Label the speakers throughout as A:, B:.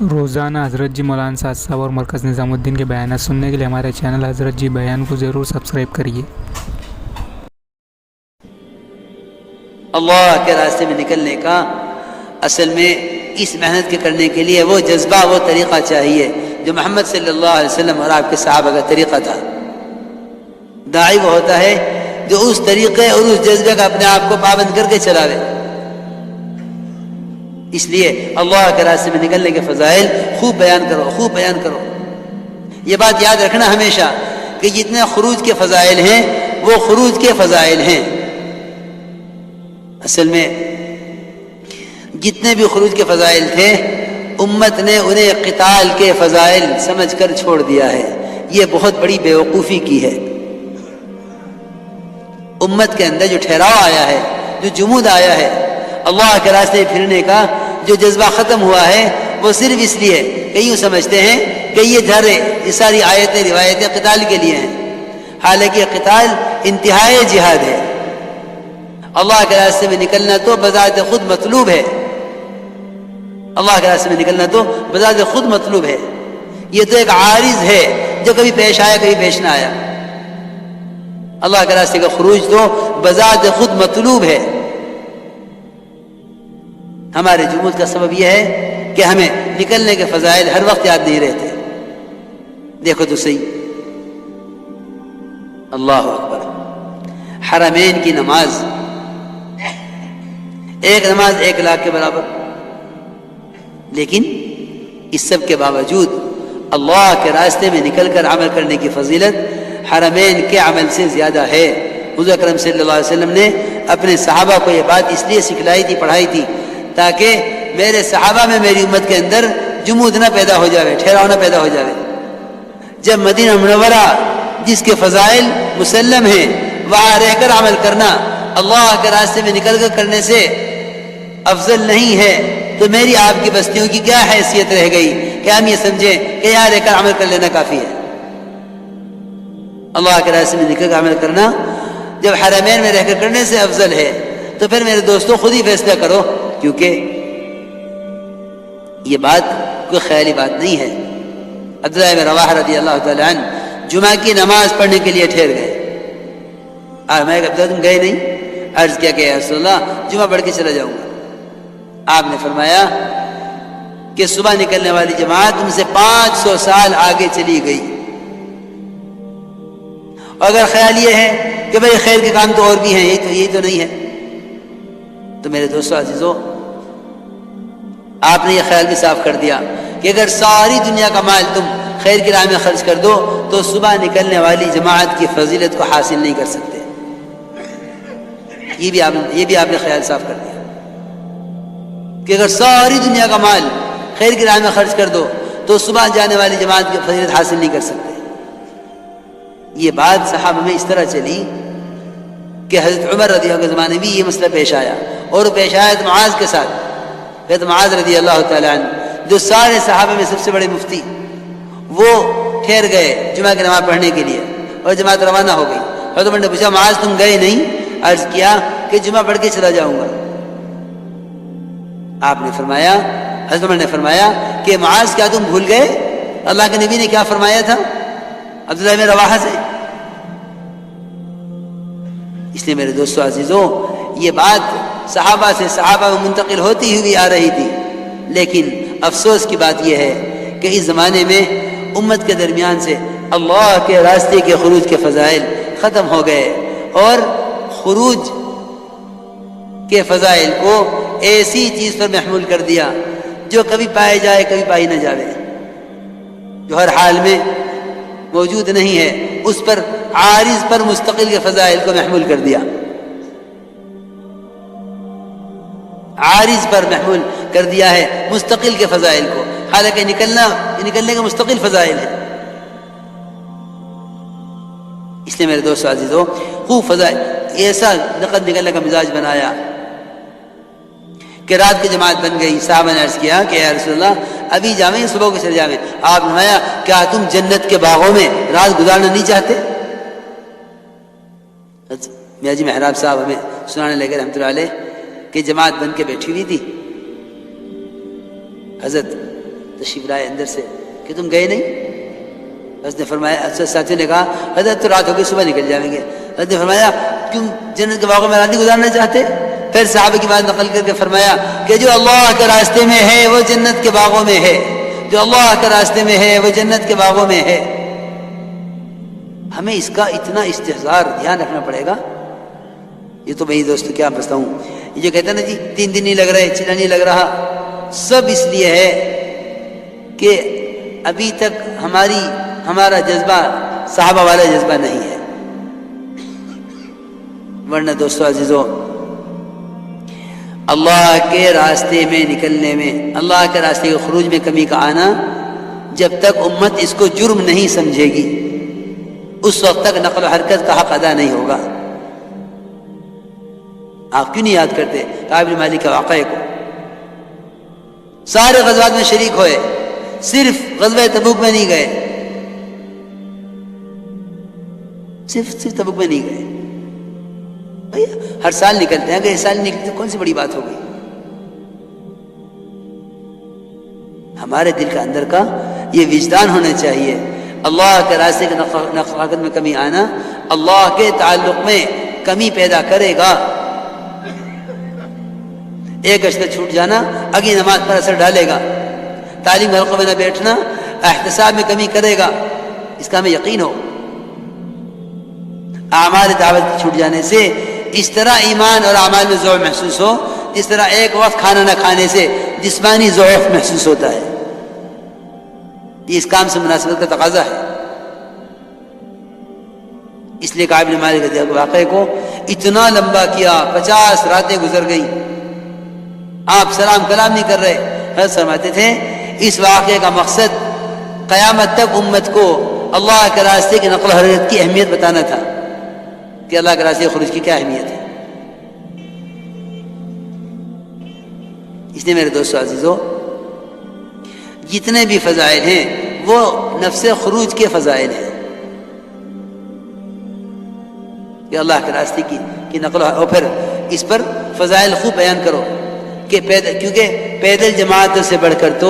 A: روزانہ حضرت جی مولانا سعد صاحب اور مرکز نظام الدین کے بیانات سننے کے لیے ہمارے چینل حضرت جی بیان کو ضرور سبسکرائب کریے۔
B: اللہ کے راستے میں نکلنے کا اصل میں اس محنت کے کرنے کے لیے وہ جذبہ، وہ طریقہ چاہیے جو محمد صلی اللہ علیہ وسلم اور آپ کے صحابہ کا طریقہ تھا۔ داعی وہ ہوتا ہے جو اس طریقے اور اس جذبے کا اپنے آپ کو پابند کر کے چلاوے۔ اس لیے اللہ کے راستے میں نکلنے کے فضائل خوب بیان کرو، خوب بیان کرو۔ یہ بات یاد رکھنا ہمیشہ کہ جتنے خروج کے فضائل ہیں وہ خروج کے فضائل ہیں۔ اصل میں جتنے بھی خروج کے فضائل تھے امت نے انہیں قتال کے فضائل سمجھ کر چھوڑ دیا ہے۔ یہ بہت بڑی بیوقوفی کی ہے۔ امت کے اندر جو ٹھہراؤ آیا ہے، جو جمود آیا ہے، اللہ کے راستے پھرنے کا جو جذبہ ختم ہوا ہے، وہ صرف اس لیے کہ یوں سمجھتے ہیں کہ یہ ساری آیتیں روایتیں قتال کے لیے ہیں، حالانکہ قتال انتہائی جہاد ہے۔ اللہ کے راستے میں نکلنا تو بذات خود مطلوب ہے، اللہ کے راستے میں نکلنا تو بذات خود مطلوب ہے۔ یہ تو ایک عارض ہے جو کبھی پیش آیا کبھی پیش نہ آیا۔ اللہ کے راستے کا خروج تو بذات خود مطلوب ہے۔ ہمارے جمود کا سبب یہ ہے کہ ہمیں نکلنے کے فضائل ہر وقت یاد نہیں رہتے۔ دیکھو تو صحیح، اللہ اکبر، حرمین کی نماز، ایک نماز 1 لاکھ کے برابر، لیکن اس سب کے باوجود اللہ کے راستے میں نکل کر عمل کرنے کی فضیلت حرمین کے عمل سے زیادہ ہے۔ حضور اکرم صلی اللہ علیہ وسلم نے اپنے صحابہ کو یہ بات اس لیے سکھلائی تھی، پڑھائی تھی، تاکہ میرے صحابہ میں، میری امت کے اندر جمود نہ پیدا ہو جاوے، ٹھہراؤ نہ پیدا ہو جاوے۔ جب مدینہ منورہ جس کے فضائل مسلم ہیں وہاں رہ کر عمل کرنا اللہ کے راستے میں نکل کر کرنے سے افضل نہیں ہے، تو میری آپ کی بستیوں کی کیا حیثیت رہ گئی کہ ہم یہ سمجھیں کہ یہاں رہ کر عمل کر لینا کافی ہے۔ اللہ کے راستے میں نکل کر عمل کرنا جب حرمین میں رہ کر کرنے سے افضل ہے، تو پھر میرے دوستوں خود ہی فیصلہ کرو، کیونکہ یہ بات کوئی خیالی بات نہیں ہے۔ عبداللہ بن رواحہ رضی اللہ تعالی عنہ جمعہ کی نماز پڑھنے کے لیے ٹھہر گئے۔ میں کہا تم گئے نہیں؟ عرض کیا کہ یا رسول اللہ جمعہ پڑھ کے چلا جاؤں گا۔ آپ نے فرمایا کہ صبح نکلنے والی جماعت تم سے 500 سال آگے چلی گئی۔ اگر خیال یہ ہے کہ بھئی خیر کے کام تو اور بھی ہیں، یہی تو نہیں ہے، تو میرے دوستو عزیزو، آپ نے یہ خیال بھی صاف کر دیا کہ اگر ساری دنیا کا مال تم خیر کی راہ میں خرچ کر دو تو صبح نکلنے والی جماعت کی فضیلت کو حاصل نہیں کر سکتے۔ یہ بھی آپ نے خیال صاف کر دیا کہ اگر ساری دنیا کا مال خیر کی راہ میں خرچ کر دو تو صبح جانے والی جماعت کی فضیلت حاصل نہیں کر سکتے۔ یہ بات صحابہ میں اس طرح چلی کہ حضرت عمر رضی اللہ عنہ کے زمانے میں یہ مسئلہ پیش آیا، اور پیش آیا تو معاذ کے ساتھ۔ حضرت معاذ رضی اللہ تعالی عنہ جو سارے صحابہ میں سب سے بڑے مفتی، وہ ٹھہر گئے جمعہ کی نماز پڑھنے کے لیے اور جماعت روانہ ہو گئی۔ حضرت عمر نے پوچھا معاذ تم گئے نہیں؟ عرض کیا کہ جمعہ پڑھ کے چلا جاؤں گا۔ آپ نے فرمایا، حضرت عمر نے فرمایا کہ معاذ کیا تم بھول گئے اللہ کے نبی نے کیا فرمایا تھا عبداللہ بن رواحہ سے؟ اس لیے میرے دوستو عزیزوں، یہ بات صحابہ میں منتقل ہوتی ہوئی آ رہی تھی، لیکن افسوس کی بات یہ ہے کہ اس زمانے میں امت کے درمیان سے اللہ کے راستے کے خروج کے فضائل ختم ہو گئے، اور خروج کے فضائل کو ایسی چیز پر محمول کر دیا جو کبھی پائے جائے کبھی پائی نہ جاوے، جو ہر حال میں موجود نہیں ہے، اس پر عارض پر مستقل کے فضائل کو محمول کر دیا، عارض پر محمول کر دیا ہے مستقل کے فضائل کو، حالانکہ نکلنے کے مستقل فضائل ہیں۔ اس لیے میرے دوستو عزیزو، خوب فضائل ایسا نکلنے کا مزاج بنایا کہ رات کی جماعت بن گئی۔ صحابہ نے عرض کیا کہ یا رسول اللہ ابھی جاویں صبح کو چلے جاویں؟ آپ نے فرمایا کیا تم جنت کے باغوں میں رات گزارنا نہیں چاہتے؟ میاں جی محراب صاحب ہمیں سنانے لگے رحمۃ اللہ علیہ کہ جماعت بن کے بیٹھی ہوئی تھی، حضرت تشریف لائے اندر سے کہ تم گئے نہیں؟ حضرت نے فرمایا، ساتھیوں نے کہا حضرت تو رات ہو گئی صبح نکل جائیں گے۔ حضرت نے فرمایا کیوں جنت کے باغوں میں رات نہیں گزارنا چاہتے؟ پھر صحابہ کی بات نقل کر کے فرمایا کہ جو اللہ کے راستے میں ہے وہ جنت کے باغوں میں ہے، جو اللہ کے راستے میں ہے وہ جنت کے باغوں میں ہے۔ ہمیں اس کا اتنا استحضار دھیان رکھنا پڑے گا۔ یہ تو بھائی دوستو کیا بتاؤں، یہ جو کہتے ہیں نا جی 3 دن نہیں لگ رہے، چلا نہیں لگ رہا، سب اس لیے ہے کہ ابھی تک ہمارا جذبہ صحابہ والا جذبہ نہیں ہے۔ ورنہ دوستو عزیزو، اللہ کے راستے میں نکلنے میں، اللہ کے راستے کے خروج میں کمی کا آنا، جب تک امت اس کو جرم نہیں سمجھے گی اس وقت تک نقل و حرکت کا حق ادا نہیں ہوگا۔ آپ کیوں نہیں یاد کرتے کعب بن مالک کے واقعے کو؟ سارے غزوات میں شریک ہوئے، صرف غزوہ تبوک میں نہیں گئے، صرف تبوک میں نہیں گئے۔ ہر سال نکلتے ہیں، اگر اس سال نہیں نکلتے کون سی بڑی بات ہو گئی؟ ہمارے دل کے اندر کا یہ وجدان ہونا چاہیے، اللہ کے راستے کے نقل میں کمی آنا اللہ کے تعلق میں کمی پیدا کرے گا۔ ایک اشتہ چھوٹ جانا اگلی نماز پر اثر ڈالے گا، تعلیم حلقوں میں نہ بیٹھنا احتساب میں کمی کرے گا، اس کا ہمیں یقین ہو۔ اعمال دعوت چھوٹ جانے سے اس طرح ایمان اور اعمال میں ضعف محسوس ہو جس طرح ایک وقت کھانا نہ کھانے سے جسمانی ضعف محسوس ہوتا ہے۔ یہ اس کام سے مناسبت کا تقاضا ہے۔ اس لیے کعب بن مالک کے واقعے کو اتنا لمبا کیا، 50 راتیں گزر گئی، آپ سلام کلام نہیں کر رہے۔ حضرت فرماتے تھے اس واقعے کا مقصد قیامت تک امت کو اللہ کے راستے کی نقل و حرکت کی اہمیت بتانا تھا کہ اللہ کے راستے خروج کی کیا اہمیت ہے۔ اس لیے میرے دوستو عزیزو، جتنے بھی فضائل ہیں وہ نفس خروج کے فضائل ہیں کہ اللہ کے راستے کی نقل اور پھر اس پر فضائل خوب بیان کرو کہ کیونکہ پیدل جماعتوں سے بڑھ کر تو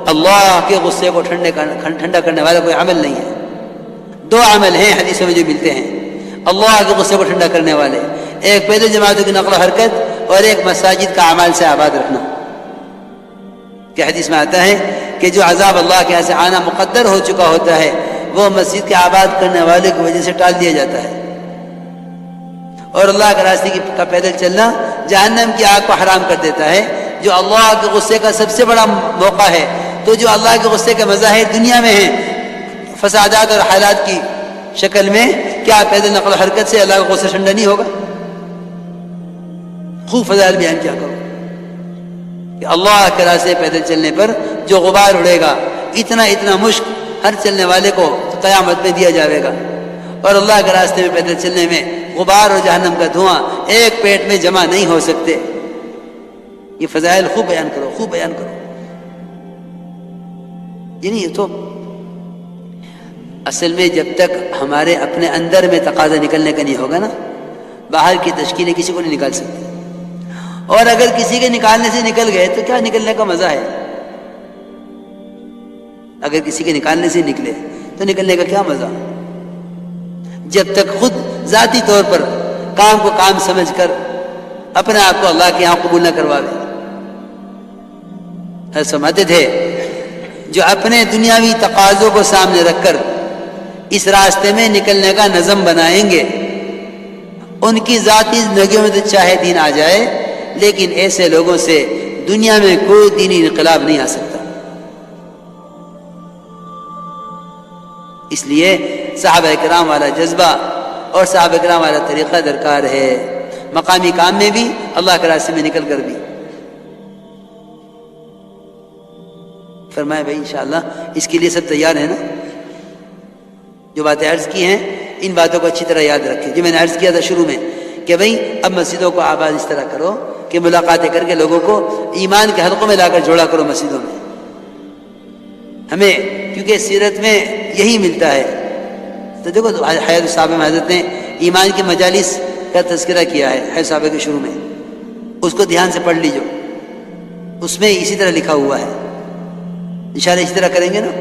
B: اللہ کے غصے کو ٹھنڈا کرنے والا کوئی عمل نہیں ہے۔ 2 عمل ہیں حدیثوں میں جو ملتے ہیں اللہ کے غصے کو ٹھنڈا کرنے والے، ایک پیدل جماعتوں کی نقل و حرکت اور ایک مساجد کا اعمال سے آباد رکھنا۔ کہ حدیث میں آتا ہے کہ جو عذاب اللہ کے یہاں سے آنا مقدر ہو چکا ہوتا ہے وہ مسجد کے آباد کرنے والے کی وجہ سے ٹال دیا جاتا ہے، اور اللہ کے راستے کا پیدل چلنا جہنم کی آگ کو حرام کر دیتا ہے، جو اللہ کے غصے کا سب سے بڑا موقع ہے۔ تو جو اللہ کے غصے کے مظاہر دنیا میں ہیں فسادات اور حالات کی شکل میں، کیا پیدل نقل و حرکت سے اللہ کا غصہ ٹھنڈا نہیں ہوگا؟ خوب فضائل بیان کیا کرو کہ اللہ کے راستے پیدل چلنے پر جو غبار اڑے گا، اتنا مشک ہر چلنے والے کو قیامت میں دیا جائے گا، اور اللہ کے راستے میں پیدل چلنے میں غبار اور جہنم کا دھواں ایک پیٹ میں جمع نہیں ہو سکتے۔ یہ فضائل خوب بیان کرو، خوب بیان کرو۔ یعنی یہ تو اصل میں جب تک ہمارے اپنے اندر میں تقاضا نکلنے کا نہیں ہوگا نا، باہر کی تشکیلیں کسی کو نہیں نکال سکتی، اور اگر کسی کے نکالنے سے نکل گئے تو کیا نکلنے کا مزہ ہے؟ اگر کسی کے نکالنے سے نکلے تو نکلنے کا کیا مزہ؟ جب تک خود ذاتی طور پر کام کو کام سمجھ کر اپنے آپ کو اللہ کے یہاں قبول نہ کرواوے۔ سمجھتے تھے جو اپنے دنیاوی تقاضوں کو سامنے رکھ کر اس راستے میں نکلنے کا نظم بنائیں گے، ان کی ذاتی زندگیوں میں تو چاہے دین آ جائے، لیکن ایسے لوگوں سے دنیا میں کوئی دینی انقلاب نہیں آ سکتا۔ اس لیے صحابہ کرام والا جذبہ اور صحابہ کرام والا طریقہ درکار ہے، مقامی کام میں بھی، اللہ کے راستے میں نکل کر بھی۔ فرمائے بھائی انشاءاللہ اس کے لیے سب تیار ہیں نا؟ جو باتیں عرض کی ہیں ان باتوں کو اچھی طرح یاد رکھیں، جو میں نے عرض کیا تھا شروع میں کہ بھائی اب مسجدوں کو آباد اس طرح کرو کہ ملاقاتیں کر کے لوگوں کو ایمان کے حلقوں میں لا کر جوڑا کرو مسجدوں میں۔ ہمیں کیونکہ سیرت میں یہی ملتا ہے، تو دیکھو حیات الصحابہ میں حضرت نے ایمان کی مجالس کا تذکرہ کیا ہے حیات الصحابہ کے شروع میں، اس کو دھیان سے پڑھ لیجو، اس میں اسی طرح لکھا ہوا ہے انشاءاللہ اسی طرح کریں گے نا.